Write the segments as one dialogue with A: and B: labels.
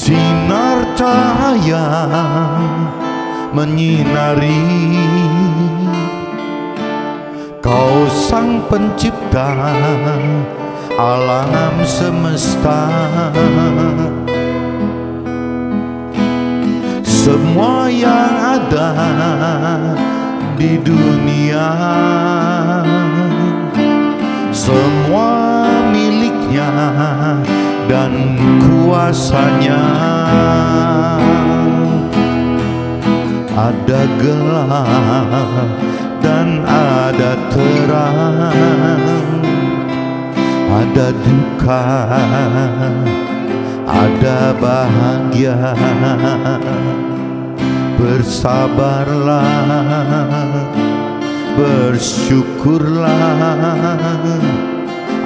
A: Sinar cahaya menyinari, Kau sang pencipta alam semesta. Semua yang ada di dunia, semua miliknya dan kuasanya. Ada gelap dan ada terang, ada duka, ada bahagia. Bersabarlah, bersyukurlah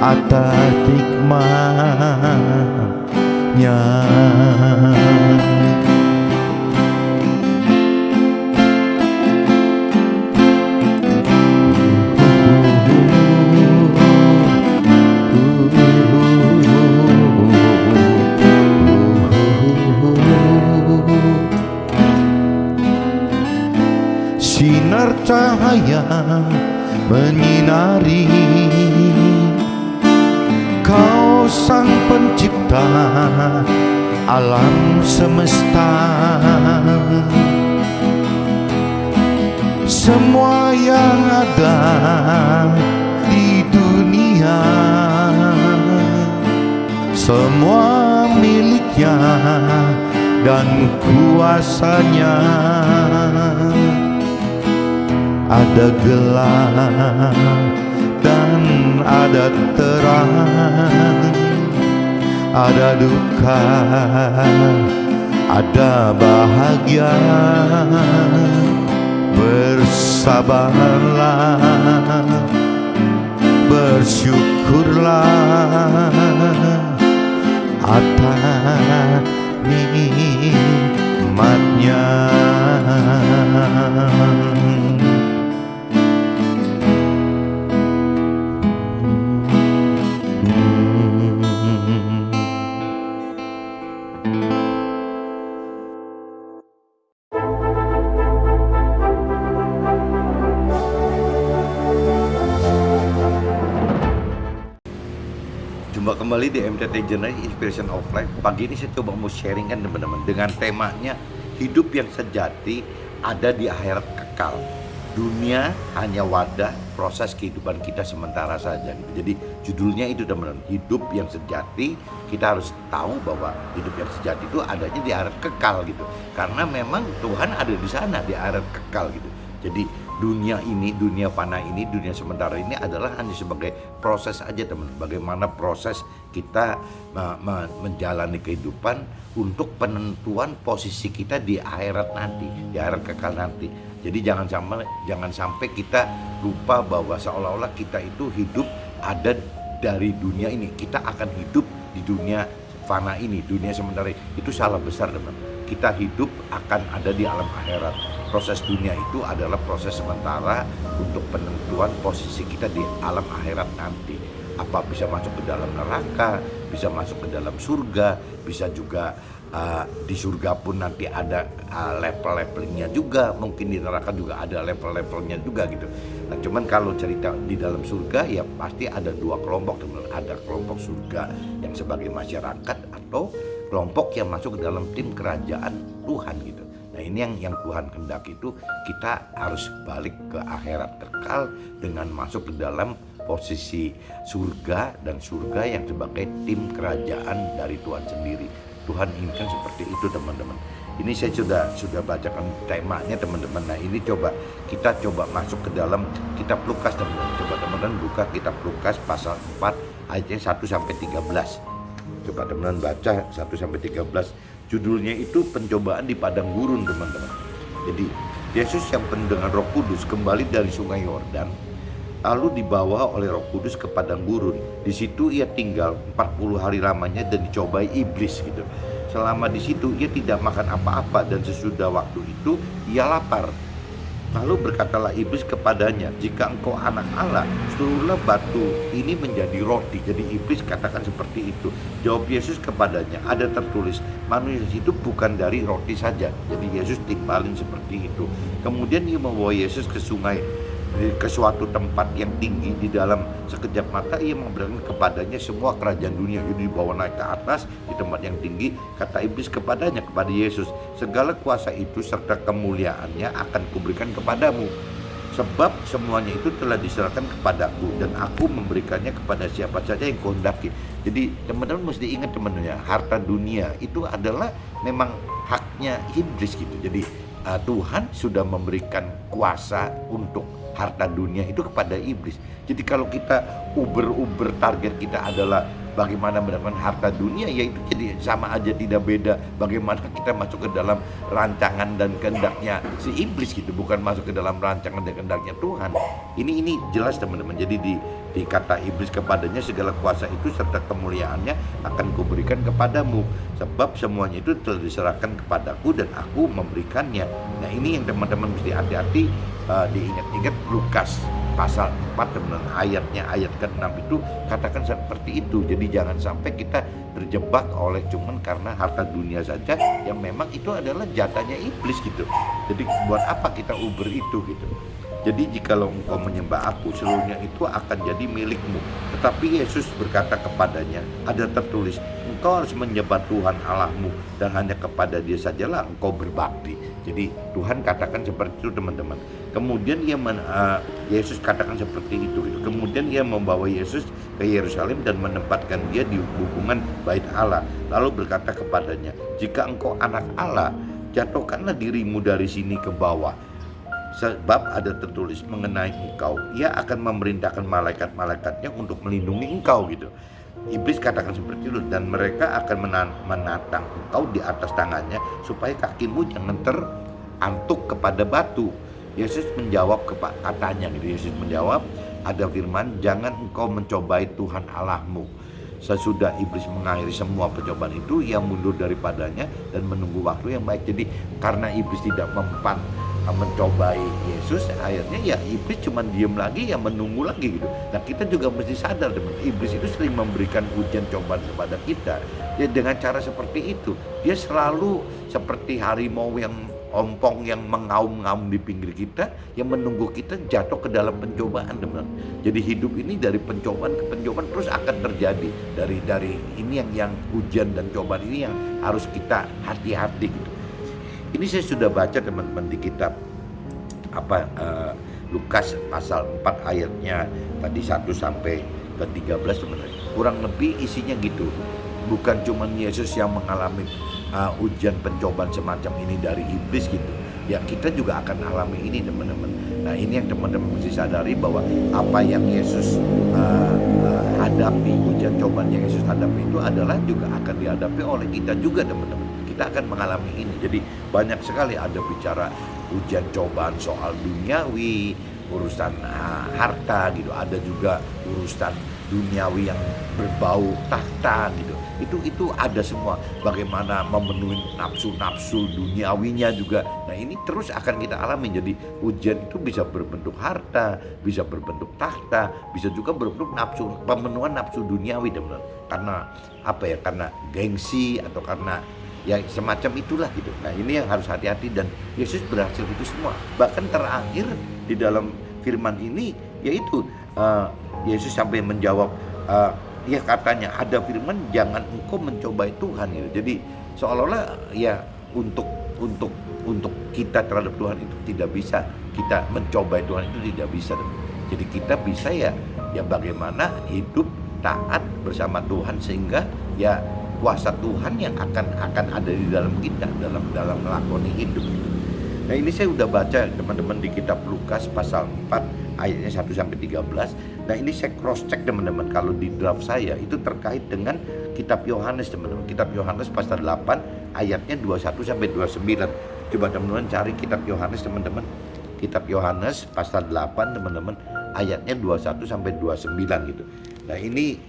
A: atas nikmatnya. Sinar cahaya menyinari, Kau sang pencipta alam semesta. Semua yang ada di dunia, semua miliknya dan kuasanya. Ada gelap dan ada terang, ada duka, ada bahagia. Bersabarlah, bersyukurlah atas nikmatnya. Jumpa kembali di MTT Journey Inspiration of Life. Pagi ini saya coba mau sharingkan teman-teman dengan temanya hidup yang sejati ada di akhirat kekal. Dunia hanya wadah proses kehidupan kita sementara saja. Jadi judulnya itu teman-teman, hidup yang sejati. Kita harus tahu bahwa hidup yang sejati itu adanya di akhirat kekal gitu. Karena memang Tuhan ada di sana di akhirat kekal gitu. Jadi dunia ini, dunia fana ini, dunia sementara ini adalah hanya sebagai proses aja teman. Bagaimana proses kita menjalani kehidupan untuk penentuan posisi kita di akhirat nanti, di akhirat kekal nanti. Jadi jangan sampai kita lupa bahwa seolah-olah kita itu hidup ada dari dunia ini. Kita akan hidup di dunia fana ini, dunia sementara ini. Itu salah besar teman. Kita hidup akan ada di alam akhirat. Proses dunia itu adalah proses sementara untuk penentuan posisi kita di alam akhirat nanti. Apa bisa masuk ke dalam neraka, bisa masuk ke dalam surga, bisa juga di surga pun nanti ada level-levelnya juga. Mungkin di neraka juga ada level-levelnya juga gitu. Nah cuman kalau cerita di dalam surga ya pasti ada dua kelompok teman. Ada kelompok surga yang sebagai masyarakat atau kelompok yang masuk ke dalam tim kerajaan Tuhan gitu. Nah ini yang Tuhan kehendaki itu kita harus balik ke akhirat kekal dengan masuk ke dalam posisi surga dan surga yang sebagai tim kerajaan dari Tuhan sendiri. Tuhan inginkan seperti itu teman-teman. Ini saya sudah bacakan temanya teman-teman. Nah ini kita coba masuk ke dalam kitab Lukas teman-teman. Coba teman-teman buka kitab Lukas pasal 4 ayatnya 1 sampai 13. Coba teman-teman baca 1 sampai 13. Judulnya itu pencobaan di padang gurun teman-teman. Jadi Yesus yang penuh dengan Roh Kudus kembali dari Sungai Yordan, lalu dibawa oleh Roh Kudus ke padang gurun. Di situ ia tinggal 40 hari lamanya dan dicobai iblis gitu. Selama di situ ia tidak makan apa-apa dan sesudah waktu itu ia lapar. Lalu berkatalah iblis kepadanya, jika engkau anak Allah, suruhlah batu ini menjadi roti. Jadi iblis katakan seperti itu. Jawab Yesus kepadanya, ada tertulis, manusia hidup bukan dari roti saja. Jadi Yesus timbalin seperti itu. Kemudian ia membawa Yesus ke sungai, ke suatu tempat yang tinggi. Di dalam sekejap mata ia memberikan kepadanya semua kerajaan dunia. Jadi dibawa naik ke atas di tempat yang tinggi. Kata iblis kepadanya, kepada Yesus, segala kuasa itu serta kemuliaannya akan kuberikan kepadamu, sebab semuanya itu telah diserahkan kepadaku, dan aku memberikannya kepada siapa saja yang kuhendaki. Jadi teman-teman mesti ingat teman-teman, harta dunia itu adalah memang haknya iblis gitu. Jadi Tuhan sudah memberikan kuasa untuk harta dunia itu kepada iblis. Jadi kalau kita uber target kita adalah bagaimana mendapatkan harta dunia, ya itu jadi sama aja tidak beda bagaimana kita masuk ke dalam rancangan dan kehendaknya si iblis gitu, bukan masuk ke dalam rancangan dan kehendaknya Tuhan. Ini jelas teman-teman. Jadi di kata iblis kepadanya, segala kuasa itu serta kemuliaannya akan kuberikan kepadamu, sebab semuanya itu telah diserahkan kepadaku dan aku memberikannya. Nah ini yang teman-teman mesti hati-hati, diingat-ingat Lukas pasal 4 teman-teman, ayat ke-6 itu katakan seperti itu. Jadi jangan sampai kita terjebak oleh cuman karena harta dunia saja yang memang itu adalah jatahnya iblis gitu. Jadi buat apa kita uber itu gitu. Jadi jikalau engkau menyembah aku, seluruhnya itu akan jadi milikmu. Tetapi Yesus berkata kepadanya, ada tertulis, engkau harus menyembah Tuhan Allahmu, dan hanya kepada Dia sajalah engkau berbakti. Jadi Tuhan katakan seperti itu teman-teman. Kemudian Yesus katakan seperti itu. Kemudian ia membawa Yesus ke Yerusalem dan menempatkan dia di hubungan bait Allah. Lalu berkata kepadanya, jika engkau anak Allah, jatuhkanlah dirimu dari sini ke bawah. Sebab ada tertulis mengenai engkau, ia akan memerintahkan malaikat-malaikatnya untuk melindungi engkau gitu. Iblis katakan seperti itu, dan mereka akan menatang engkau di atas tangannya supaya kakimu jangan terantuk kepada batu. Yesus menjawab katanya gitu. Yesus menjawab, ada firman, jangan engkau mencobai Tuhan Allahmu. Sesudah iblis mengakhiri semua percobaan itu, ia mundur daripadanya dan menunggu waktu yang baik. Jadi karena iblis tidak mencobai Yesus, akhirnya ya iblis cuma diem lagi, ya menunggu lagi gitu. Nah kita juga mesti sadar teman, iblis itu sering memberikan ujian cobaan kepada kita ya dengan cara seperti itu. Dia selalu seperti harimau yang ompong yang mengaum-ngaum di pinggir kita, yang menunggu kita jatuh ke dalam pencobaan teman. Jadi hidup ini dari pencobaan ke pencobaan terus akan terjadi. Dari ini yang ujian dan cobaan ini yang harus kita hati-hati gitu. Ini saya sudah baca teman-teman di kitab Lukas pasal 4 ayatnya tadi 1 sampai ke 13 teman-teman. Kurang lebih isinya gitu. Bukan cuma Yesus yang mengalami ujian pencobaan semacam ini dari iblis gitu. Ya kita juga akan alami ini teman-teman. Nah ini yang teman-teman mesti sadari, bahwa apa yang Yesus hadapi, ujian cobaan yang Yesus hadapi itu adalah juga akan dihadapi oleh kita juga teman-teman. Kita akan mengalami ini. Jadi banyak sekali ada bicara ujian cobaan soal duniawi, urusan harta gitu. Ada juga urusan duniawi yang berbau tahta gitu. Itu ada semua. Bagaimana memenuhi nafsu-nafsu duniawinya juga. Nah ini terus akan kita alami. Jadi ujian itu bisa berbentuk harta, bisa berbentuk tahta, bisa juga berbentuk nafsu, pemenuhan nafsu duniawi teman-teman. Karena apa ya? Karena gengsi atau karena ya semacam itulah gitu. Nah ini yang harus hati-hati, dan Yesus berhasil itu semua. Bahkan terakhir di dalam firman ini yaitu Yesus sampai menjawab, ya katanya ada firman, jangan engkau mencobai Tuhan gitu. Jadi seolah-olah ya untuk kita terhadap Tuhan itu tidak bisa, kita mencobai Tuhan itu tidak bisa. Jadi kita bisa ya bagaimana hidup taat bersama Tuhan, sehingga ya kuasa Tuhan yang akan ada di dalam kita dalam melakoni hidup. Nah ini saya udah baca teman-teman di kitab Lukas pasal 4 ayatnya 1 sampai 13. Nah ini saya cross check teman-teman, kalau di draft saya itu terkait dengan kitab Yohanes teman-teman. Kitab Yohanes pasal 8 ayatnya 21 sampai 29. Coba teman-teman cari kitab Yohanes teman-teman. Kitab Yohanes pasal 8 teman-teman, ayatnya 21 sampai 29 gitu. Nah ini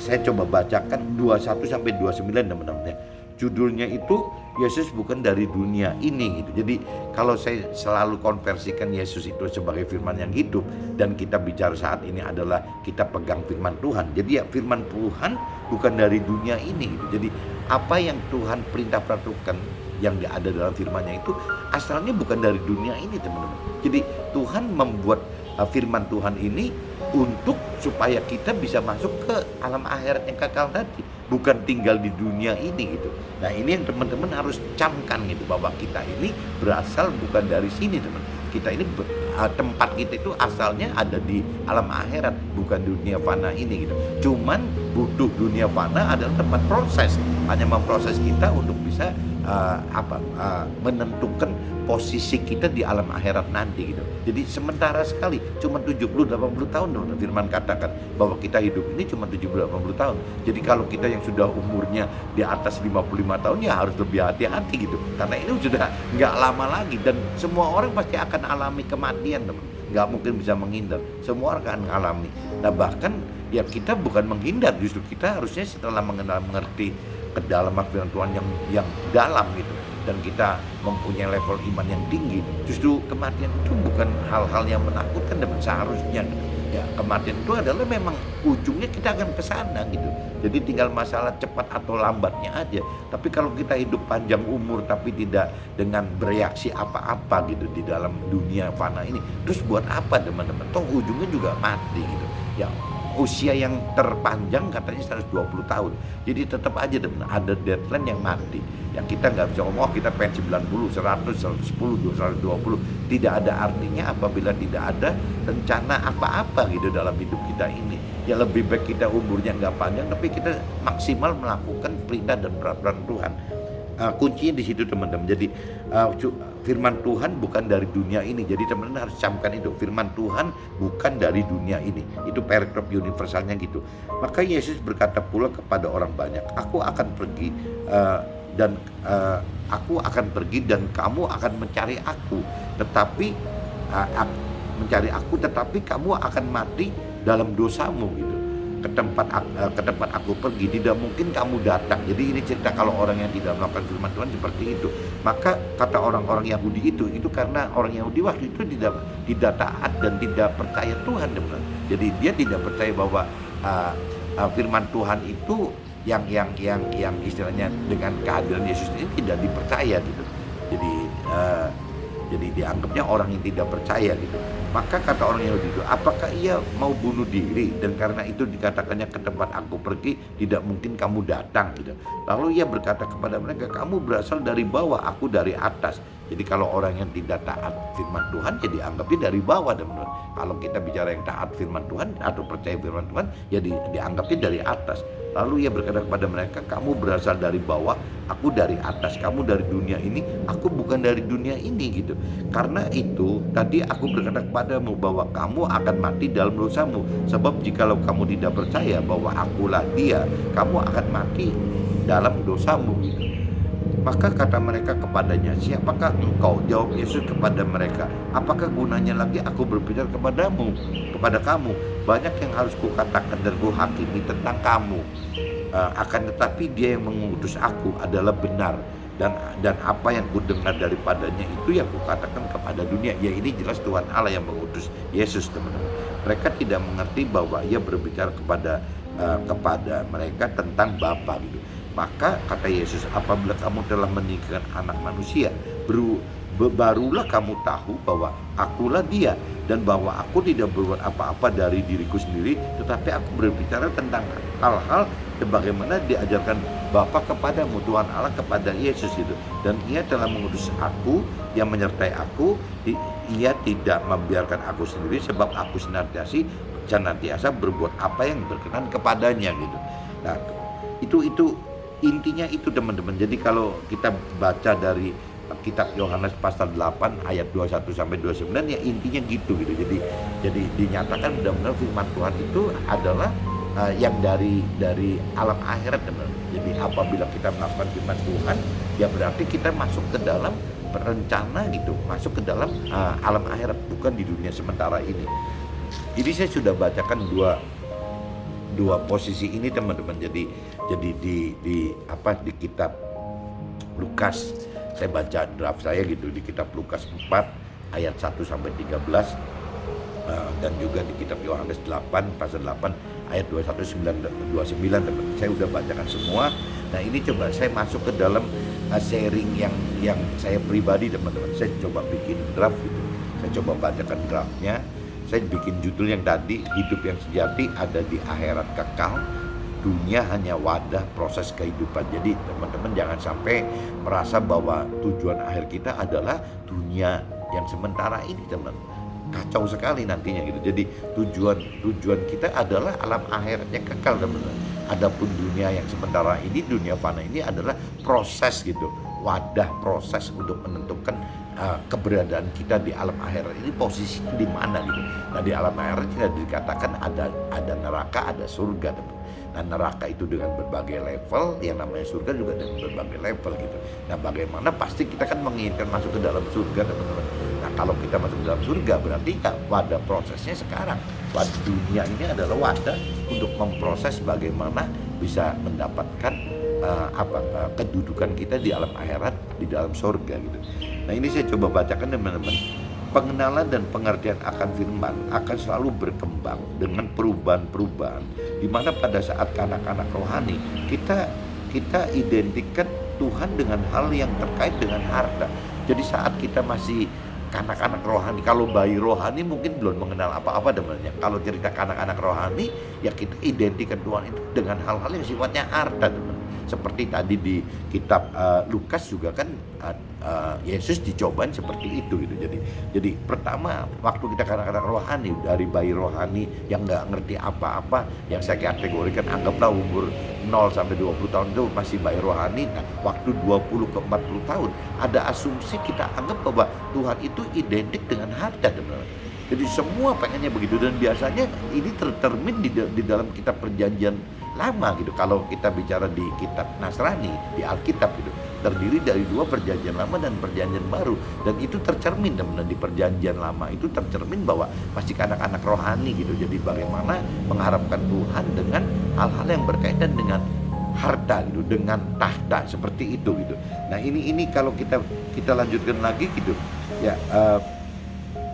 A: saya coba bacakan 21 sampai 29 teman-teman ya. judulnya itu Yesus bukan dari dunia ini gitu. Jadi kalau saya selalu konversikan Yesus itu sebagai firman yang hidup, dan kita bicara saat ini adalah kita pegang firman Tuhan. Jadi ya firman Tuhan bukan dari dunia ini gitu. Jadi apa yang Tuhan perintah peratukan yang ada dalam firman-Nya itu asalnya bukan dari dunia ini, teman-teman. Jadi Tuhan membuat firman Tuhan ini untuk supaya kita bisa masuk ke alam akhirat yang kekal tadi, bukan tinggal di dunia ini gitu. Nah ini yang teman-teman harus camkan gitu, bahwa kita ini berasal bukan dari sini, teman. Kita ini tempat kita itu asalnya ada di alam akhirat, bukan dunia fana ini gitu. Cuman butuh dunia fana adalah tempat proses, hanya memproses kita untuk bisa menentukan posisi kita di alam akhirat nanti gitu. Jadi sementara sekali, cuma 70-80 tahun loh firman katakan bahwa kita hidup ini cuma 70-80 tahun. Jadi kalau kita yang sudah umurnya di atas 55 tahun ya harus lebih hati-hati gitu. Karena ini sudah nggak lama lagi, dan semua orang pasti akan alami kematian, teman. Nggak mungkin bisa menghindar, semua orang akan alami. Nah bahkan ya kita bukan menghindar, justru kita harusnya setelah mengerti kedalaman firman Tuhan yang dalam gitu, dan kita mempunyai level iman yang tinggi, justru kematian itu bukan hal-hal yang menakutkan, dan seharusnya gitu. Ya kematian itu adalah memang ujungnya kita akan ke sana gitu. Jadi tinggal masalah cepat atau lambatnya aja. Tapi kalau kita hidup panjang umur tapi tidak dengan bereaksi apa-apa gitu di dalam dunia fana ini, terus buat apa, teman-teman? Toh ujungnya juga mati gitu. Ya usia yang terpanjang katanya 120 tahun. Jadi tetap aja ada deadline yang mati. Ya kita nggak bisa ngomong kita pengen 90, 100, 110, 120. Tidak ada artinya apabila tidak ada rencana apa-apa gitu dalam hidup kita ini. Ya lebih baik kita umurnya nggak panjang, tapi kita maksimal melakukan perintah dan peraturan Tuhan. Kuncinya di situ, teman-teman. Jadi firman Tuhan bukan dari dunia ini. Jadi teman-teman harus camkan itu, firman Tuhan bukan dari dunia ini. Itu paragraf universalnya gitu. Maka Yesus berkata pula kepada orang banyak, aku akan pergi dan kamu akan mencari aku, tetapi kamu akan mati dalam dosamu gitu. Ke tempat aku pergi tidak mungkin kamu datang. Jadi ini cerita kalau orang yang tidak melakukan firman Tuhan seperti itu. Maka kata orang-orang Yahudi itu karena orang Yahudi waktu itu tidak taat dan tidak percaya Tuhan, teman. Jadi dia tidak percaya bahwa firman Tuhan itu yang istilahnya dengan kehadiran Yesus ini tidak dipercaya gitu. Jadi dianggapnya orang yang tidak percaya gitu. Maka kata orang Yahudi itu, apakah ia mau bunuh diri? Dan karena itu dikatakannya ke tempat aku pergi tidak mungkin kamu datang gitu. Lalu ia berkata kepada mereka, kamu berasal dari bawah, aku dari atas. Jadi kalau orang yang tidak taat firman Tuhan ya dianggapnya dari bawah, teman-teman. Kalau kita bicara yang taat firman Tuhan atau percaya firman Tuhan ya dianggapnya dari atas. Lalu ia berkata kepada mereka, kamu berasal dari bawah, aku dari atas. Kamu dari dunia ini, aku bukan dari dunia ini gitu. Karena itu tadi aku berkata kepadamu bahwa kamu akan mati dalam dosamu. Sebab jikalau kamu tidak percaya bahwa akulah dia, kamu akan mati dalam dosamu gitu. Maka kata mereka kepadanya, siapakah engkau? Jawab Yesus kepada mereka, apakah gunanya lagi aku berbicara kepada kamu? Banyak yang harus kukatakan dan kuhakimi tentang kamu. Akan tetapi dia yang mengutus aku adalah benar, dan apa yang kudengar daripadanya itu yang kukatakan kepada dunia. Ya ini jelas Tuhan Allah yang mengutus Yesus, teman-teman. Mereka tidak mengerti bahwa ia berbicara kepada mereka tentang Bapa gitu. Maka kata Yesus, apabila kamu telah meninggalkan anak manusia, barulah kamu tahu bahwa akulah dia, dan bahwa aku tidak berbuat apa-apa dari diriku sendiri, tetapi aku berbicara tentang hal-hal sebagaimana diajarkan Bapa kepadamu, Tuhan Allah kepada Yesus itu. Dan ia telah mengutus aku yang menyertai aku, ia tidak membiarkan aku sendiri, sebab aku senantiasa berbuat apa yang berkenan kepadanya gitu. Nah, itu intinya itu, teman-teman. Jadi kalau kita baca dari kitab Yohanes pasal 8 ayat 21 sampai 29 ya intinya gitu. Jadi dinyatakan benar-benar firman Tuhan itu adalah yang dari alam akhirat, teman-teman. Jadi apabila kita melakukan firman Tuhan ya berarti kita masuk ke dalam rencana gitu, masuk ke dalam alam akhirat, bukan di dunia sementara ini. Jadi saya sudah bacakan dua posisi ini, teman-teman. Jadi di kitab Lukas. Saya baca draft saya gitu di kitab Lukas 4 ayat 1 sampai 13, dan juga di kitab Yohanes 8 pasal 8 ayat 29 teman. Saya udah bacakan semua. Nah, ini coba saya masuk ke dalam sharing yang saya pribadi teman-teman. Saya coba bikin draft gitu. Saya coba bacakan draftnya. Saya bikin judul yang tadi, hidup yang sejati ada di akhirat kekal. Dunia hanya wadah proses kehidupan. Jadi teman-teman jangan sampai merasa bahwa tujuan akhir kita adalah dunia yang sementara ini, teman. Kacau sekali nantinya gitu. Jadi tujuan kita adalah alam akhiratnya kekal, teman-teman. Adapun dunia yang sementara ini, dunia fana ini adalah proses gitu, wadah proses untuk menentukan keberadaan kita di alam akhirat ini posisinya di mana gitu. Nah, di alam akhirat kita dikatakan ada neraka, ada surga, teman. Nah, neraka itu dengan berbagai level, yang namanya surga juga dengan berbagai level gitu. Nah, bagaimana pasti kita kan menginginkan masuk ke dalam surga, teman-teman. Nah, kalau kita masuk ke dalam surga berarti ya wadah prosesnya sekarang. Wadah dunia ini adalah wadah untuk memproses bagaimana bisa mendapatkan kedudukan kita di alam akhirat, di dalam surga gitu. Nah, ini saya coba bacakan teman-teman. Pengenalan dan pengertian akan firman akan selalu berkembang dengan perubahan-perubahan, di mana pada saat kanak-kanak rohani kita identikkan Tuhan dengan hal yang terkait dengan harta. Jadi saat kita masih kanak-kanak rohani, kalau bayi rohani mungkin belum mengenal apa-apa teman-teman. Kalau cerita kanak-kanak rohani, ya kita identikan Tuhan itu dengan hal-hal yang sifatnya harta, teman. Seperti tadi di kitab Lukas juga kan Yesus dicobain seperti itu gitu. Jadi pertama waktu kita kanak-kanak rohani, dari bayi rohani yang nggak ngerti apa-apa, yang saya kategorikan anggaplah umur 0 sampai 20 tahun itu masih bayi rohani. Nah, waktu 20 ke 40 tahun ada asumsi kita anggap bahwa Tuhan itu identik dengan harta, teman-teman. Jadi semua pengennya begitu, dan biasanya ini tercermin di dalam kitab Perjanjian Lama gitu. Kalau kita bicara di kitab Nasrani, di Alkitab gitu, terdiri dari 2 Perjanjian Lama dan Perjanjian Baru, dan itu tercermin teman-teman. Di Perjanjian Lama itu tercermin bahwa masih anak-anak rohani gitu. Jadi bagaimana mengharapkan Tuhan dengan hal-hal yang berkaitan dengan harta gitu, dengan tahta seperti itu gitu. Nah, ini kalau kita lanjutkan lagi gitu ya.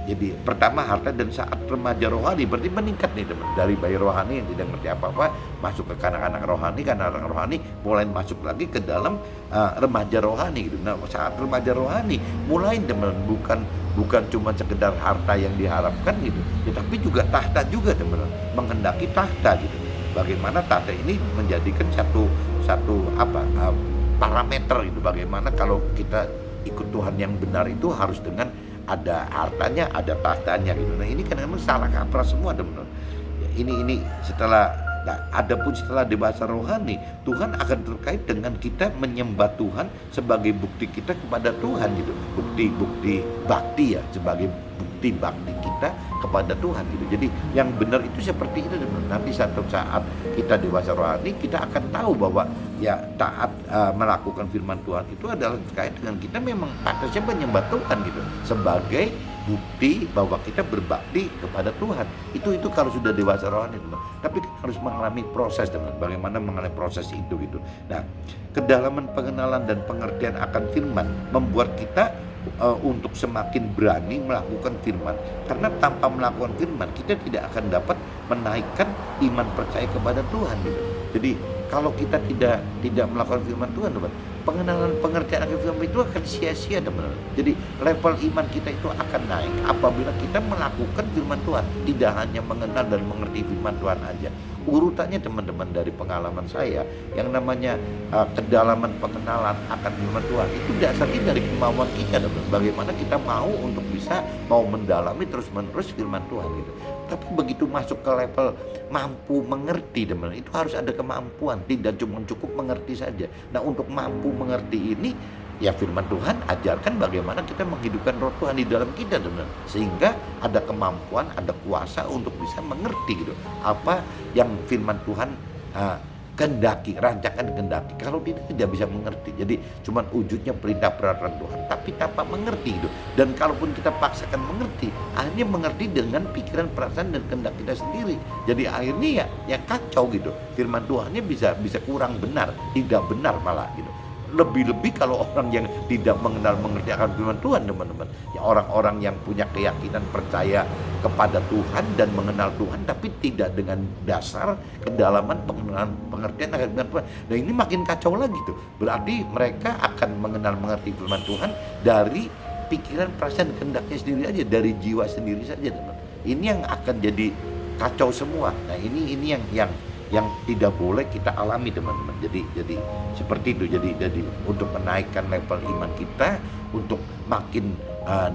A: Jadi pertama harta, dan saat remaja rohani berarti meningkat nih teman, dari bayi rohani yang tidak ngerti apa-apa masuk ke kanak-kanak rohani, kanak-kanak rohani mulai masuk lagi ke dalam remaja rohani gitu. Nah, saat remaja rohani mulai teman, bukan cuma sekedar harta yang diharapkan gitu, ya, tapi juga tahta juga teman, menghendaki tahta gitu. Bagaimana tahta ini menjadikan satu parameter gitu, bagaimana kalau kita ikut Tuhan yang benar itu harus dengan ada hartanya, ada tahtanya gitu. Nah, ini kan memang salah kaprah semua, teman-teman. Ini setelah adapun setelah dewasa rohani, Tuhan akan terkait dengan kita menyembah Tuhan sebagai bukti kita kepada Tuhan gitu. Bukti bakti ya, sebagai bukti bakti kita kepada Tuhan gitu. Jadi yang benar itu seperti itu, teman-teman. Nanti satu saat kita dewasa rohani, kita akan tahu bahwa ya taat melakukan firman Tuhan itu adalah terkait dengan kita memang pantasnya menyembah Tuhan gitu, sebagai bukti bahwa kita berbakti kepada Tuhan. Itu kalau sudah dewasa rohani, teman. Tapi kita harus mengalami proses, teman. Bagaimana mengalami proses itu gitu. Nah, kedalaman pengenalan dan pengertian akan firman membuat kita untuk semakin berani melakukan firman, karena tanpa melakukan firman kita tidak akan dapat menaikkan iman percaya kepada Tuhan gitu. Jadi kalau kita tidak melakukan firman Tuhan, teman, pengenalan pengertian akan firman itu akan sia-sia, teman. Jadi level iman kita itu akan naik apabila kita melakukan firman Tuhan, tidak hanya mengenal dan mengerti firman Tuhan aja. Urutannya teman-teman, dari pengalaman saya, yang namanya kedalaman pengenalan akan firman Tuhan itu dasarnya dari kemauan kita, teman. Bagaimana kita mau mendalami terus-menerus firman Tuhan gitu. Tapi begitu masuk ke level mampu mengerti, teman, itu harus ada kemampuan, tidak cuma cukup mengerti saja. Nah, untuk mampu mengerti ini, ya firman Tuhan ajarkan bagaimana kita menghidupkan roh Tuhan di dalam kita, teman, sehingga ada kemampuan, ada kuasa untuk bisa mengerti gitu apa yang firman Tuhan rancangan kendaki. Kalau tidak bisa mengerti, jadi cuman wujudnya perintah peraturan Tuhan, tapi tanpa mengerti gitu. Dan kalaupun kita paksakan mengerti, akhirnya mengerti dengan pikiran, perasaan dan kehendak kita sendiri. Jadi akhirnya ya kacau gitu. Firman Tuhannya bisa kurang benar, tidak benar malah gitu. Lebih-lebih kalau orang yang tidak mengenal mengerti akan firman Tuhan, teman-teman. Ya, orang-orang yang punya keyakinan percaya kepada Tuhan dan mengenal Tuhan, tapi tidak dengan dasar kedalaman pengenalan pengertian akan firman Tuhan. Nah, ini makin kacau lagi tuh. Berarti mereka akan mengenal mengerti firman Tuhan dari pikiran, perasaan, kehendaknya sendiri aja, dari jiwa sendiri saja, teman. Ini yang akan jadi kacau semua. Nah, ini yang tidak boleh kita alami, teman-teman. Jadi seperti itu. Jadi untuk menaikkan level iman kita, untuk makin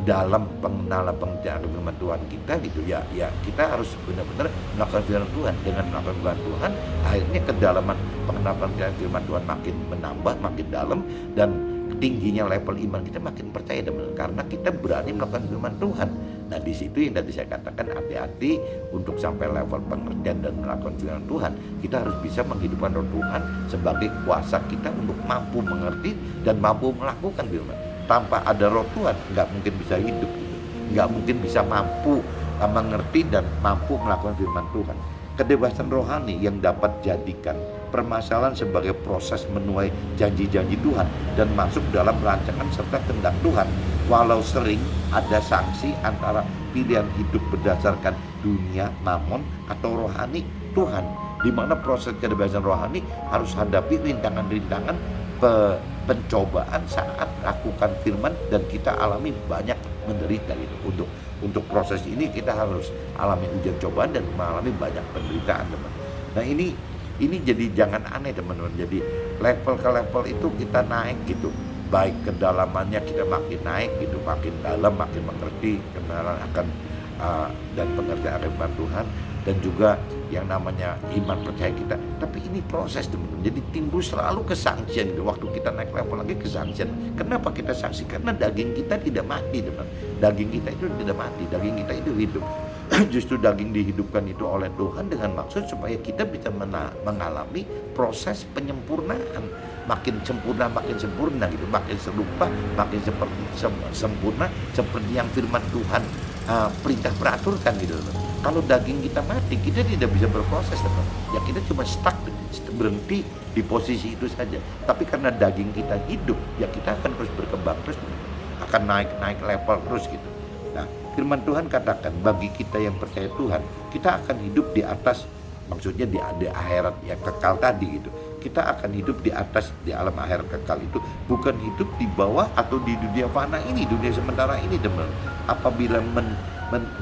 A: dalam pengenalan pengertian firman Tuhan kita gitu ya kita harus benar-benar melakukan firman Tuhan. Dengan melakukan firman Tuhan, akhirnya kedalaman pengenalan pengertian firman Tuhan makin menambah, makin dalam, dan tingginya level iman kita makin percaya, teman-teman, karena kita berani melakukan firman Tuhan. Nah, di situ yang tadi saya katakan, hati-hati untuk sampai level pengertian dan melakukan firman Tuhan. Kita harus bisa menghidupkan Roh Tuhan sebagai kuasa kita untuk mampu mengerti dan mampu melakukan firman. Tanpa ada Roh Tuhan nggak mungkin bisa hidup gitu. Nggak mungkin bisa mampu mengerti dan mampu melakukan firman Tuhan. Kedebasan rohani yang dapat jadikan permasalahan sebagai proses menuai janji-janji Tuhan dan masuk dalam rancangan serta kehendak Tuhan. Walau sering ada sanksi antara pilihan hidup berdasarkan dunia mamon atau rohani Tuhan, di mana proses kebebasan rohani harus hadapi rintangan-rintangan pencobaan saat lakukan firman, dan kita alami banyak menderita gitu. Untuk proses ini kita harus alami ujian cobaan dan mengalami banyak penderitaan, teman. Nah, ini jadi jangan aneh, teman-teman. Jadi level ke level itu kita naik gitu, baik kedalamannya kita makin naik gitu, makin dalam, makin mengerti kenalan akan dan pengertian akan firman Tuhan, dan juga yang namanya iman percaya kita. Tapi ini proses, teman-teman. Jadi timbul selalu kesangsian gitu. Waktu kita naik level lagi kesangsian. Kenapa kita sanksi? Karena daging kita tidak mati, teman. Daging kita itu tidak mati, daging kita itu hidup. Justru daging dihidupkan itu oleh Tuhan dengan maksud supaya kita bisa mengalami proses penyempurnaan. Makin sempurna gitu, makin serupa, makin seperti sempurna seperti yang firman Tuhan perintah peraturkan gitu. Kalau daging kita mati, kita tidak bisa berproses, teman. Ya kita cuma stuck, berhenti di posisi itu saja. Tapi karena daging kita hidup, ya kita akan terus berkembang terus, akan naik level terus gitu. Nah, firman Tuhan katakan bagi kita yang percaya Tuhan, kita akan hidup di atas, maksudnya di akhirat yang kekal tadi gitu. Kita akan hidup di atas, di alam akhirat kekal itu, bukan hidup di bawah atau di dunia fana ini, dunia sementara ini, teman. Apabila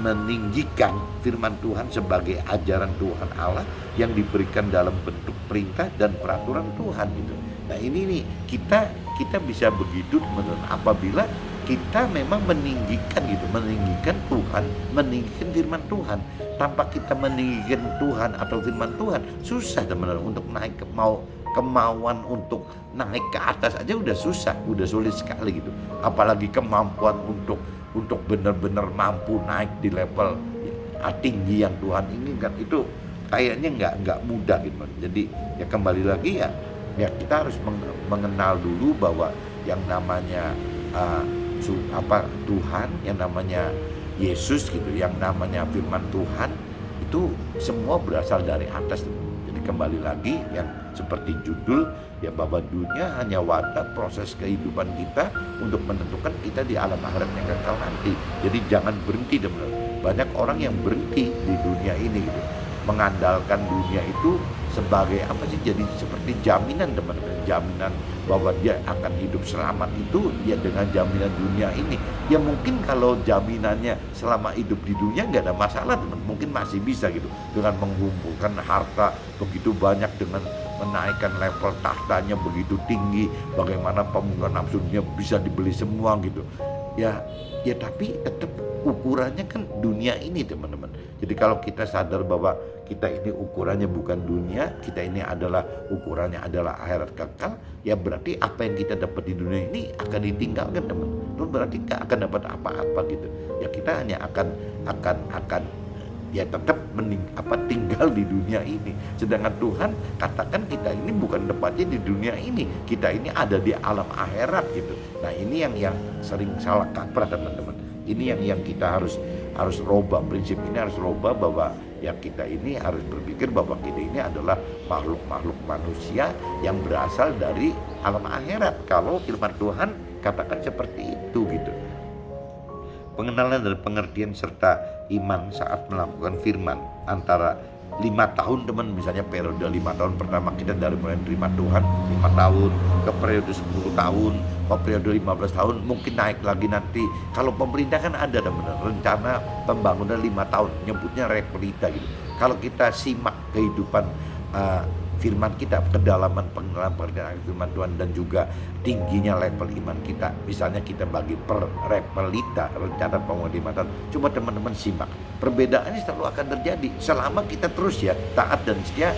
A: meninggikan firman Tuhan sebagai ajaran Tuhan Allah yang diberikan dalam bentuk perintah dan peraturan Tuhan gitu. Nah, ini nih kita bisa begitu, teman-teman, apabila kita memang meninggikan Tuhan, meninggikan firman Tuhan. Tanpa kita meninggikan Tuhan atau firman Tuhan, susah, teman-teman, untuk naik kemauan untuk naik ke atas aja udah susah, udah sulit sekali gitu. Apalagi kemampuan untuk benar-benar mampu naik di level tinggi yang Tuhan inginkan, itu kayaknya nggak mudah gitu. Jadi ya kembali lagi ya kita harus mengenal dulu bahwa yang namanya Tuhan, yang namanya Yesus gitu, yang namanya firman Tuhan itu semua berasal dari atas. Jadi kembali lagi yang seperti judul ya, bahwa dunia hanya wadah proses kehidupan kita untuk menentukan kita di alam akhirat yang kekal nanti. Jadi jangan berhenti, teman-teman. Banyak orang yang berhenti di dunia ini gitu, mengandalkan dunia itu sebagai apa sih, jadi seperti jaminan, teman-teman, jaminan bahwa dia akan hidup selamat itu ya dengan jaminan dunia ini. Ya mungkin kalau jaminannya selama hidup di dunia nggak ada masalah, teman, mungkin masih bisa gitu, dengan mengumpulkan harta begitu banyak, dengan menaikkan level tahtanya begitu tinggi, bagaimana pemenuhan nafsu dunia bisa dibeli semua gitu. Ya tapi tetap ukurannya kan dunia ini, teman-teman. Jadi kalau kita sadar bahwa kita ini ukurannya bukan dunia, kita ini adalah ukurannya adalah akhirat kekal, ya berarti apa yang kita dapat di dunia ini akan ditinggalkan, teman. Itu berarti gak akan dapat apa-apa gitu. Ya kita hanya akan ya tetap tinggal di dunia ini. Sedangkan Tuhan katakan kita ini bukan tempatnya di dunia ini, kita ini ada di alam akhirat gitu. Nah, ini yang sering salah kaprah, teman-teman. Ini yang kita harus rubah, prinsip ini harus rubah, bahwa yang kita ini harus berpikir bahwa kita ini adalah makhluk-makhluk manusia yang berasal dari alam akhirat. Kalau firman Tuhan katakan seperti itu gitu. Pengenalan dan pengertian serta iman saat melakukan firman antara 5 tahun teman, misalnya periode 5 tahun pertama kita dari mulai terima Tuhan 5 tahun ke periode 10 tahun ke periode 15 tahun, mungkin naik lagi nanti. Kalau pemerintah kan ada teman, rencana pembangunan 5 tahun, nyebutnya repelita gitu. Kalau kita simak kehidupan firman kita, kedalaman pengalaman pengertian firman Tuhan dan juga tingginya level iman kita, misalnya kita bagi per repelita rencana pembangunan 5 tahun, coba teman-teman simak, perbedaannya selalu akan terjadi selama kita terus ya taat dan setia,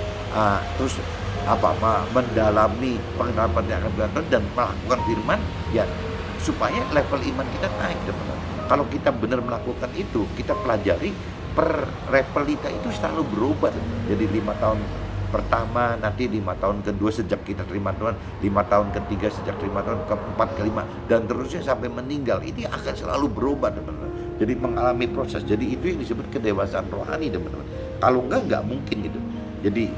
A: terus mendalami pengenalan pengertian firman Tuhan dan melakukan firman ya, supaya level iman kita naik teman-teman. Kalau kita benar melakukan itu, kita pelajari per repelita itu selalu berubah. Jadi 5 tahun pertama, nanti 5 tahun kedua sejak kita terima Tuhan, 5 tahun ketiga sejak terima Tuhan, keempat, kelima, dan terusnya sampai meninggal. Ini akan selalu berubah teman-teman. Jadi mengalami proses. Jadi itu yang disebut kedewasaan rohani teman-teman. Kalau enggak mungkin gitu. Jadi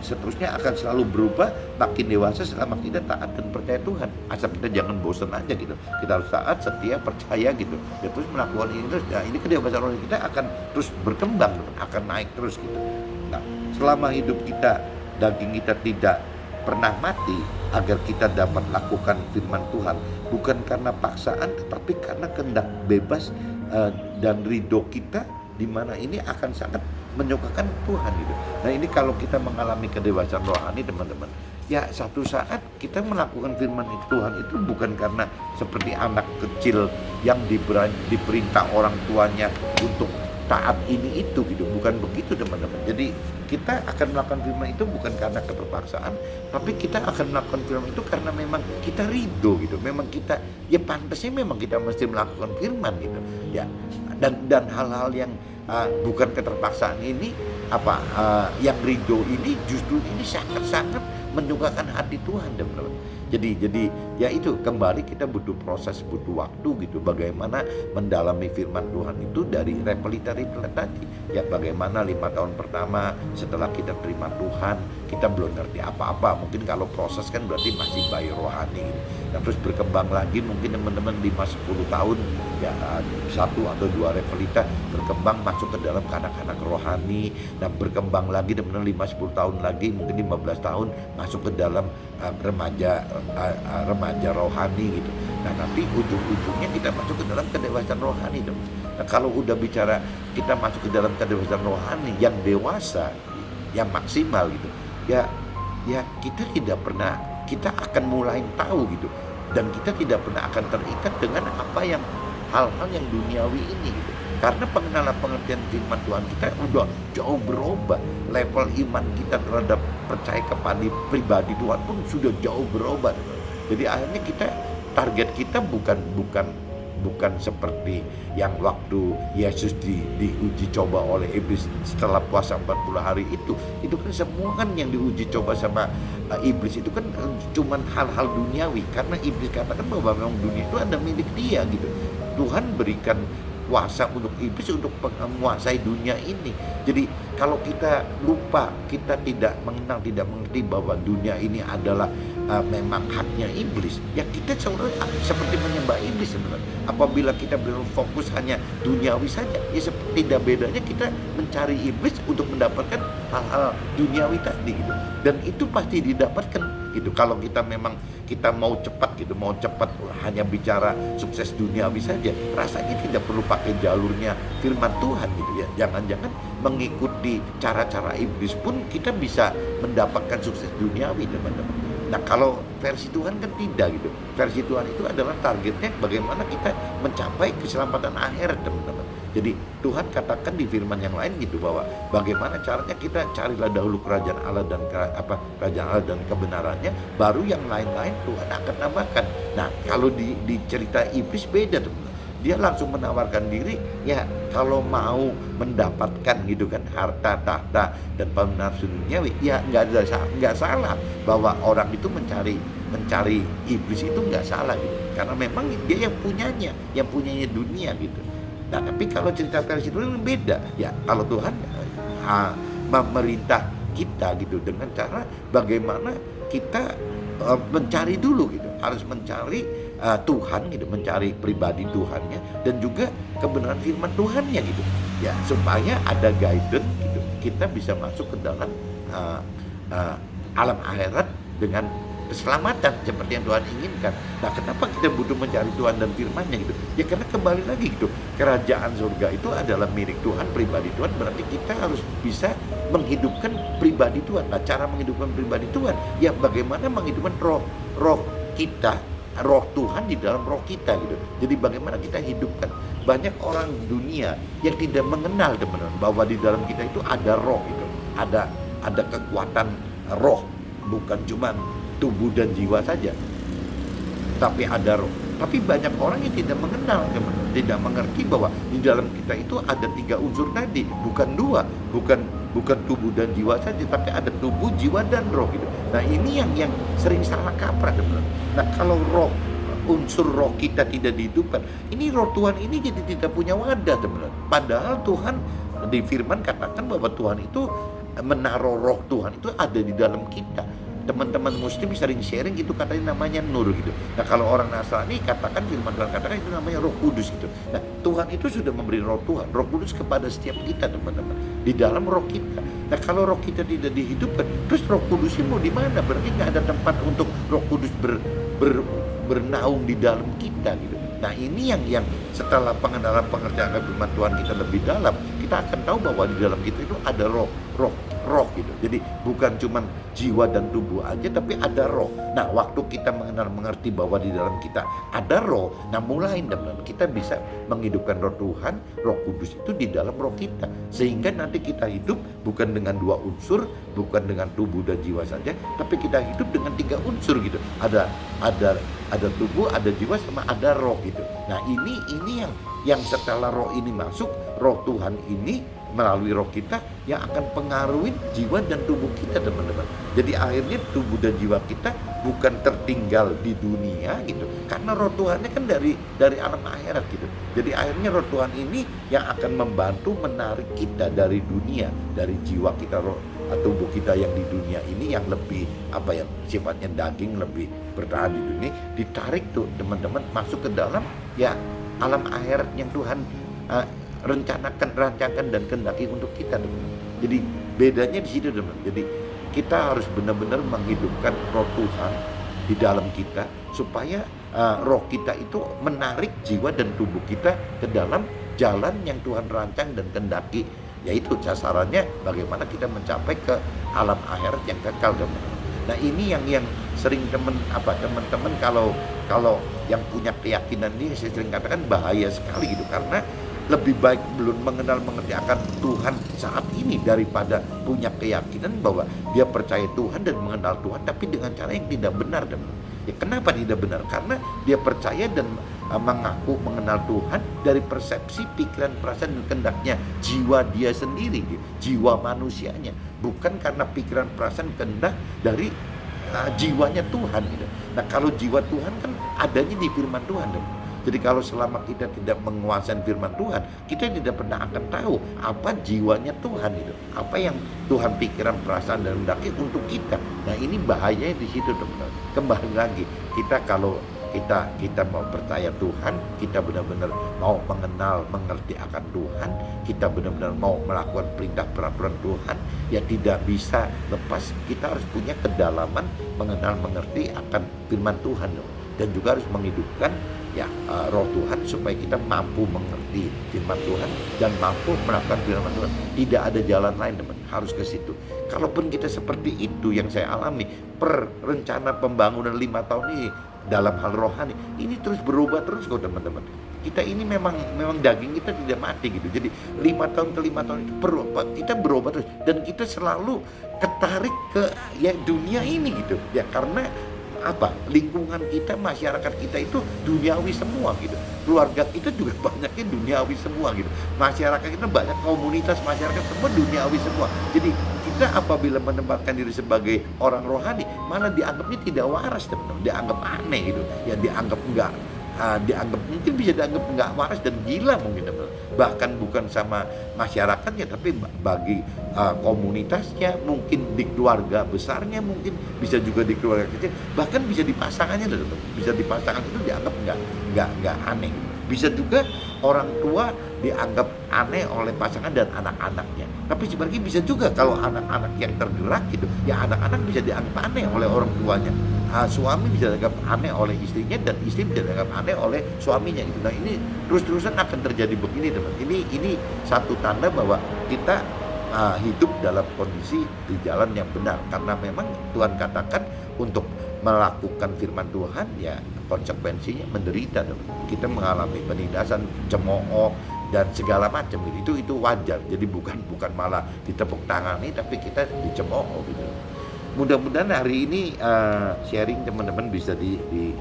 A: seterusnya akan selalu berubah, makin dewasa selama kita taat dan percaya Tuhan. Asal kita jangan bosan aja gitu. Kita harus taat, setia, percaya gitu. Ya, terus melakukan ini terus. Nah, ini kedewasaan rohani kita akan terus berkembang, akan naik terus gitu. Nah, selama hidup kita, daging kita tidak pernah mati, agar kita dapat lakukan firman Tuhan, bukan karena paksaan, tetapi karena kehendak bebas dan ridho kita, di mana ini akan sangat menyukakan Tuhan gitu. Nah, ini kalau kita mengalami kedewasaan rohani teman-teman, ya satu saat kita melakukan firman Tuhan itu bukan karena seperti anak kecil yang diperintah orang tuanya untuk taat ini itu gitu, bukan begitu teman-teman. Jadi kita akan melakukan firman itu bukan karena keterpaksaan, tapi kita akan melakukan firman itu karena memang kita ridho gitu. Memang kita ya pantasnya memang kita mesti melakukan firman gitu ya. Dan hal-hal yang bukan keterpaksaan ini yang ridho ini justru ini sangat-sangat menyukakan hati Tuhan teman-teman. Jadi ya itu kembali kita butuh proses, butuh waktu gitu, bagaimana mendalami firman Tuhan itu dari repelita tadi ya. Bagaimana 5 tahun pertama setelah kita terima Tuhan, kita belum ngerti apa-apa, mungkin kalau proses kan berarti masih bayi rohani gitu. Nah, terus berkembang lagi mungkin teman-teman 5-10 tahun ya, 1 atau 2 repelita berkembang masuk ke dalam kanak-kanak rohani. Nah, berkembang lagi teman-teman 5-10 tahun lagi, mungkin 15 tahun masuk ke dalam remaja rohani gitu. Nah, nanti ujung-ujungnya kita masuk ke dalam kedewasaan rohani dong. Nah, kalau udah bicara kita masuk ke dalam kedewasaan rohani yang dewasa, yang maksimal gitu, ya kita tidak pernah, kita akan mulai tahu gitu, dan kita tidak pernah akan terikat dengan apa yang hal-hal yang duniawi ini gitu. Karena pengenalan pengertian firman Tuhan kita udah jauh berubah. Level iman kita terhadap percaya kepada pribadi Tuhan pun sudah jauh berubah. Jadi akhirnya kita, target kita bukan seperti yang waktu Yesus diuji coba oleh iblis setelah puasa 40 hari itu. Itu kan semua kan yang diuji coba sama iblis itu kan cuman hal-hal duniawi. Karena iblis katakan bahwa memang dunia itu ada milik dia gitu. Tuhan berikan kuasa untuk iblis untuk menguasai dunia ini. Jadi kalau kita lupa, kita tidak mengenal, tidak mengerti bahwa dunia ini adalah memang haknya iblis, ya kita seperti menyembah iblis sebenarnya. Apabila kita berfokus hanya duniawi saja, ya tidak bedanya kita mencari iblis untuk mendapatkan hal-hal duniawi tadi gitu. Dan itu pasti didapatkan gitu. Kalau kita memang kita mau cepat gitu, mau cepat hanya bicara sukses duniawi saja, rasanya tidak perlu pakai jalurnya firman Tuhan gitu ya. Jangan-jangan mengikuti cara-cara iblis pun kita bisa mendapatkan sukses duniawi teman-teman. Nah, kalau versi Tuhan kan tidak gitu. Versi Tuhan itu adalah targetnya bagaimana kita mencapai keselamatan akhirat teman-teman. Jadi Tuhan katakan di firman yang lain gitu, bahwa bagaimana caranya kita carilah dahulu kerajaan Allah dan kerajaan Allah dan kebenarannya, baru yang lain-lain Tuhan akan tambahkan. Nah, kalau di cerita iblis beda teman. Dia langsung menawarkan diri, ya kalau mau mendapatkan gitu kan harta, tahta dan nafsu duniawi, ya nggak salah bahwa orang itu mencari mencari iblis itu nggak salah gitu, karena memang dia yang punyanya dunia gitu. Nah, tapi kalau cerita versi Tuhan beda ya. Kalau Tuhan memerintah kita gitu dengan cara bagaimana kita mencari dulu gitu, harus mencari Tuhan gitu, mencari pribadi Tuhannya dan juga kebenaran firman Tuhannya gitu ya, supaya ada guidance gitu, kita bisa masuk ke dalam alam akhirat dengan keselamatan seperti yang Tuhan inginkan. Nah, kenapa kita butuh mencari Tuhan dan firman-Nya gitu? Ya karena kembali lagi gitu, kerajaan surga itu adalah milik Tuhan, pribadi Tuhan, berarti kita harus bisa menghidupkan pribadi Tuhan. Nah, cara menghidupkan pribadi Tuhan, ya bagaimana menghidupkan roh kita, roh Tuhan di dalam roh kita gitu. Jadi bagaimana kita hidupkan. Banyak orang dunia yang tidak mengenal teman-teman bahwa di dalam kita itu ada roh gitu. Ada kekuatan roh, bukan cuma tubuh dan jiwa saja, tapi ada roh. Tapi banyak orang yang tidak mengenal, tidak mengerti bahwa di dalam kita itu ada 3 unsur tadi, bukan 2, bukan tubuh dan jiwa saja, tapi ada tubuh, jiwa dan roh gitu. Nah, ini yang sering salah kaprah teman-teman. Nah, kalau unsur roh kita tidak dihidupkan, ini roh Tuhan ini jadi tidak punya wadah teman-teman. Padahal Tuhan di firman katakan bahwa Tuhan itu menaruh roh Tuhan itu ada di dalam kita. Teman-teman muslim sering sharing gitu, katanya namanya nur gitu. Nah, kalau orang Nasrani katakan, firman Tuhan katakan itu namanya Roh Kudus gitu. Nah, Tuhan itu sudah memberi roh Tuhan, Roh Kudus kepada setiap kita teman-teman, di dalam roh kita. Nah, kalau roh kita tidak dihidupkan, terus Roh Kudusnya mau di mana? Berarti nggak ada tempat untuk Roh Kudus bernaung di dalam kita gitu. Nah, ini yang setelah pengenalan pengertian firman Tuhan kita lebih dalam, kita akan tahu bahwa di dalam kita itu ada roh gitu. Jadi bukan cuma jiwa dan tubuh aja, tapi ada roh. Nah, waktu kita mengerti bahwa di dalam kita ada roh, nah mulai kita bisa menghidupkan roh Tuhan, Roh Kudus itu di dalam roh kita, sehingga nanti kita hidup bukan dengan 2 unsur, bukan dengan tubuh dan jiwa saja, tapi kita hidup dengan 3 unsur gitu. Ada tubuh, ada jiwa, sama ada roh gitu. Nah, ini yang setelah roh ini masuk, roh Tuhan ini melalui roh kita yang akan pengaruhin jiwa dan tubuh kita teman-teman. Jadi akhirnya tubuh dan jiwa kita bukan tertinggal di dunia gitu, karena roh Tuhannya kan dari alam akhirat gitu. Jadi akhirnya roh Tuhan ini yang akan membantu menarik kita dari dunia, dari jiwa kita, roh tubuh kita yang di dunia ini yang lebih sifatnya daging, lebih bertahan di dunia, ditarik tuh teman-teman masuk ke dalam ya alam akhirat yang Tuhan rancangkan dan kehendaki untuk kita teman-teman. Jadi bedanya di situ teman. Jadi kita harus benar-benar menghidupkan roh Tuhan di dalam kita supaya roh kita itu menarik jiwa dan tubuh kita ke dalam jalan yang Tuhan rancang dan kehendaki, yaitu sasarannya bagaimana kita mencapai ke alam akhirat yang kekal teman-teman. Nah, ini yang sering teman-teman kalau yang punya keyakinan ini, saya sering katakan bahaya sekali gitu, karena lebih baik belum mengerti akan Tuhan saat ini daripada punya keyakinan bahwa dia percaya Tuhan dan mengenal Tuhan tapi dengan cara yang tidak benar. Ya, kenapa tidak benar? Karena dia percaya dan mengaku mengenal Tuhan dari persepsi, pikiran, perasaan dan kehendaknya jiwa dia sendiri, jiwa manusianya, bukan karena pikiran, perasaan, kehendak dari jiwanya Tuhan gitu. Nah, kalau jiwa Tuhan kan adanya di firman Tuhan. Jadi kalau selama kita tidak menguasai firman Tuhan, kita tidak pernah akan tahu apa jiwanya Tuhan itu, apa yang Tuhan pikiran, perasaan dan kehendaki untuk kita. Nah, ini bahayanya di situ teman-teman. Kembali lagi, kalau kita mau percaya Tuhan, kita benar-benar mau mengenal, mengerti akan Tuhan, kita benar-benar mau melakukan perintah peraturan Tuhan, ya tidak bisa lepas kita harus punya kedalaman mengenal, mengerti akan firman Tuhan, dan juga harus menghidupkan roh Tuhan supaya kita mampu mengerti firman Tuhan dan mampu melakukan firman Tuhan. Tidak ada jalan lain teman, harus ke situ. Kalaupun kita seperti itu yang saya alami, rencana pembangunan 5 tahun ini dalam hal rohani ini terus berubah terus kok teman-teman. Kita ini memang daging kita tidak mati gitu. Jadi 5 tahun ke 5 tahun itu kita berubah terus, dan kita selalu ketarik ke dunia ini gitu ya, karena lingkungan kita, masyarakat kita itu duniawi semua gitu. Keluarga kita juga banyaknya duniawi semua gitu. Masyarakat kita banyak, komunitas masyarakat semua duniawi semua. Jadi juga apabila menempatkan diri sebagai orang rohani, malah dianggapnya tidak waras, teman-teman. Dianggap aneh gitu. Ya dianggap enggak, dianggap mungkin bisa dianggap enggak waras dan gila mungkin, teman-teman. Bahkan bukan sama masyarakatnya, tapi bagi komunitasnya, mungkin di keluarga besarnya, mungkin bisa juga di keluarga kecil, bahkan bisa di pasangannya, teman-teman. Bisa di pasangan itu dianggap enggak aneh. Bisa juga orang tua dianggap aneh oleh pasangan dan anak-anaknya. Tapi sebenarnya bisa juga kalau anak-anak yang tergerak gitu, ya anak-anak bisa dianggap aneh oleh orang tuanya. Suami bisa dianggap aneh oleh istrinya dan istri bisa dianggap aneh oleh suaminya gitu. Nah ini terus-terusan akan terjadi begini, teman. Ini satu tanda bahwa kita hidup dalam kondisi di jalan yang benar, karena memang Tuhan katakan untuk melakukan firman Tuhan ya konsekuensinya menderita, teman. Kita mengalami penindasan, cemooh dan segala macam gitu. Itu wajar. Jadi bukan malah ditepuk tangani, tapi kita dicemooh gitu. Mudah-mudahan hari ini sharing teman-teman bisa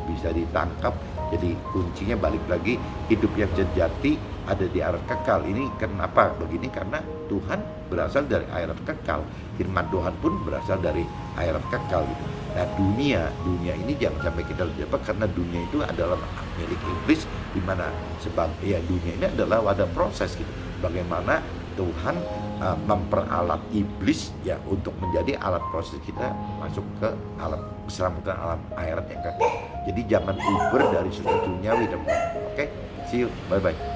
A: bisa ditangkap. Jadi kuncinya balik lagi, hidup yang sejati ada di air kekal. Ini kenapa begini? Karena Tuhan berasal dari air kekal. Firman Tuhan pun berasal dari air kekal gitu. Nah dunia ini jangan sampai kita terjebak, karena dunia itu adalah milik iblis, di mana ya dunia ini adalah wadah proses gitu. Bagaimana Tuhan memperalat iblis ya untuk menjadi alat proses kita masuk ke alam keselamatan, alam akhirat yang kekal. Jadi jangan uber dari sesuatu duniawi, teman-teman. Oke, see you, bye bye.